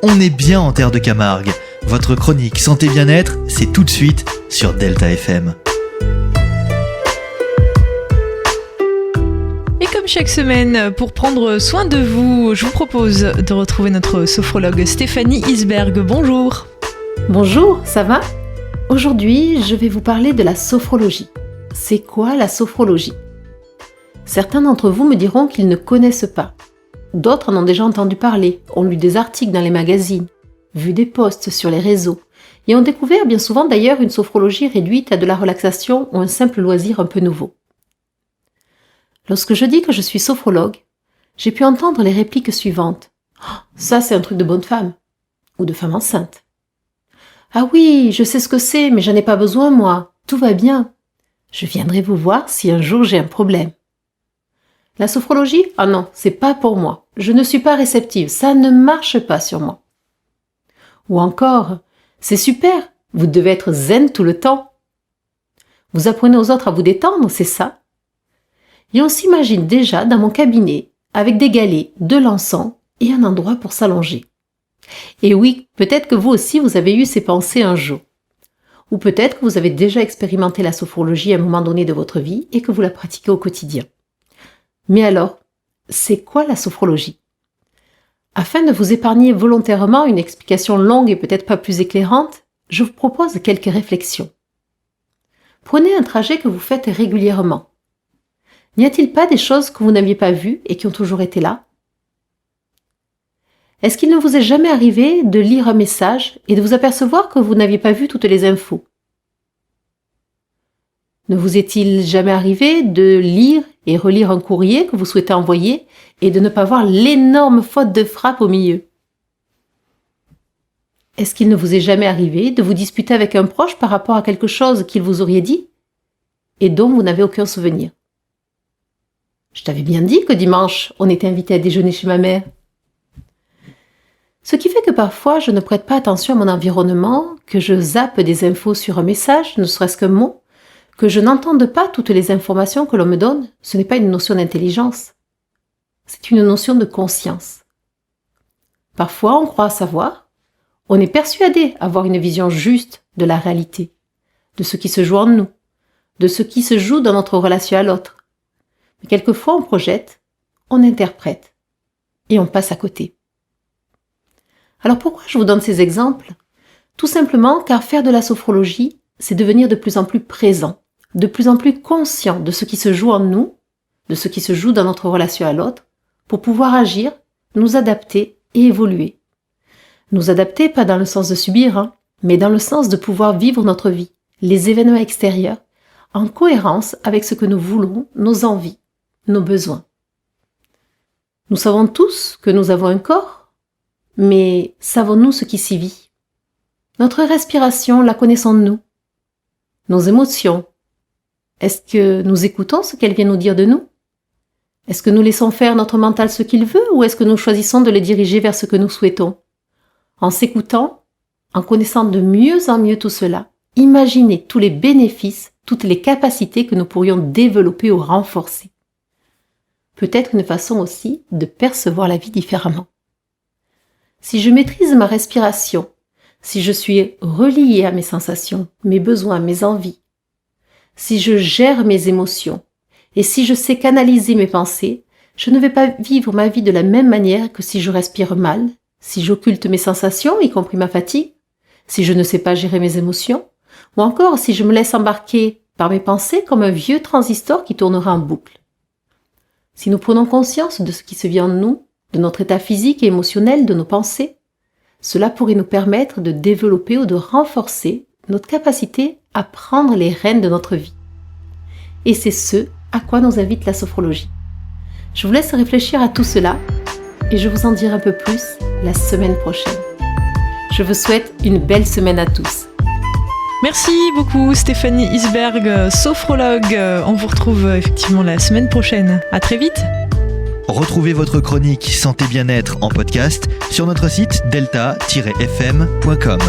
On est bien en terre de Camargue. Votre chronique Santé Bien-être, c'est tout de suite sur Delta FM. Et comme chaque semaine, pour prendre soin de vous, je vous propose de retrouver notre sophrologue Stéphanie Isberg. Bonjour. Bonjour, ça va ? Aujourd'hui, je vais vous parler de la sophrologie. C'est quoi la sophrologie ? Certains d'entre vous me diront qu'ils ne connaissent pas. D'autres en ont déjà entendu parler, ont lu des articles dans les magazines, vu des posts sur les réseaux, et ont découvert bien souvent d'ailleurs une sophrologie réduite à de la relaxation ou un simple loisir un peu nouveau. Lorsque je dis que je suis sophrologue, j'ai pu entendre les répliques suivantes. Oh, ça c'est un truc de bonne femme, ou de femme enceinte. Ah oui, je sais ce que c'est, mais j'en ai pas besoin moi, tout va bien. Je viendrai vous voir si un jour j'ai un problème. La sophrologie, ah non, c'est pas pour moi. Je ne suis pas réceptive, ça ne marche pas sur moi. Ou encore, c'est super, vous devez être zen tout le temps. Vous apprenez aux autres à vous détendre, c'est ça ? Et on s'imagine déjà dans mon cabinet, avec des galets, de l'encens et un endroit pour s'allonger. Et oui, peut-être que vous aussi vous avez eu ces pensées un jour. Ou peut-être que vous avez déjà expérimenté la sophrologie à un moment donné de votre vie et que vous la pratiquez au quotidien. Mais alors, c'est quoi la sophrologie ? Afin de vous épargner volontairement une explication longue et peut-être pas plus éclairante, je vous propose quelques réflexions. Prenez un trajet que vous faites régulièrement. N'y a-t-il pas des choses que vous n'aviez pas vues et qui ont toujours été là ? Est-ce qu'il ne vous est jamais arrivé de lire un message et de vous apercevoir que vous n'aviez pas vu toutes les infos ? Ne vous est-il jamais arrivé de lire et relire un courrier que vous souhaitez envoyer et de ne pas voir l'énorme faute de frappe au milieu ? Est-ce qu'il ne vous est jamais arrivé de vous disputer avec un proche par rapport à quelque chose qu'il vous aurait dit et dont vous n'avez aucun souvenir ? Je t'avais bien dit que dimanche, on était invité à déjeuner chez ma mère. Ce qui fait que parfois, je ne prête pas attention à mon environnement, que je zappe des infos sur un message, ne serait-ce qu'un mot, que je n'entende pas toutes les informations que l'on me donne, ce n'est pas une notion d'intelligence. C'est une notion de conscience. Parfois, on croit savoir, on est persuadé avoir une vision juste de la réalité, de ce qui se joue en nous, de ce qui se joue dans notre relation à l'autre. Mais quelquefois, on projette, on interprète, et on passe à côté. Alors pourquoi je vous donne ces exemples ? Tout simplement car faire de la sophrologie, c'est devenir de plus en plus présent, de plus en plus conscient de ce qui se joue en nous, de ce qui se joue dans notre relation à l'autre, pour pouvoir agir, nous adapter et évoluer. Nous adapter pas dans le sens de subir, mais dans le sens de pouvoir vivre notre vie, les événements extérieurs, en cohérence avec ce que nous voulons, nos envies, nos besoins. Nous savons tous que nous avons un corps, mais savons-nous ce qui s'y vit ? Notre respiration, la connaissons-nous ? Nos émotions, est-ce que nous écoutons ce qu'elle vient nous dire de nous ? Est-ce que nous laissons faire notre mental ce qu'il veut ou est-ce que nous choisissons de le diriger vers ce que nous souhaitons ? En s'écoutant, en connaissant de mieux en mieux tout cela, imaginez tous les bénéfices, toutes les capacités que nous pourrions développer ou renforcer. Peut-être une façon aussi de percevoir la vie différemment. Si je maîtrise ma respiration, si je suis relié à mes sensations, mes besoins, mes envies, si je gère mes émotions et si je sais canaliser mes pensées, je ne vais pas vivre ma vie de la même manière que si je respire mal, si j'occulte mes sensations, y compris ma fatigue, si je ne sais pas gérer mes émotions, ou encore si je me laisse embarquer par mes pensées comme un vieux transistor qui tournera en boucle. Si nous prenons conscience de ce qui se vit en nous, de notre état physique et émotionnel, de nos pensées, cela pourrait nous permettre de développer ou de renforcer notre capacité à prendre les rênes de notre vie. Et c'est ce à quoi nous invite la sophrologie. Je vous laisse réfléchir à tout cela et je vous en dirai un peu plus la semaine prochaine. Je vous souhaite une belle semaine à tous. Merci beaucoup Stéphanie Isberg, sophrologue. On vous retrouve effectivement la semaine prochaine. À très vite. Retrouvez votre chronique Santé Bien-être en podcast sur notre site delta-fm.com.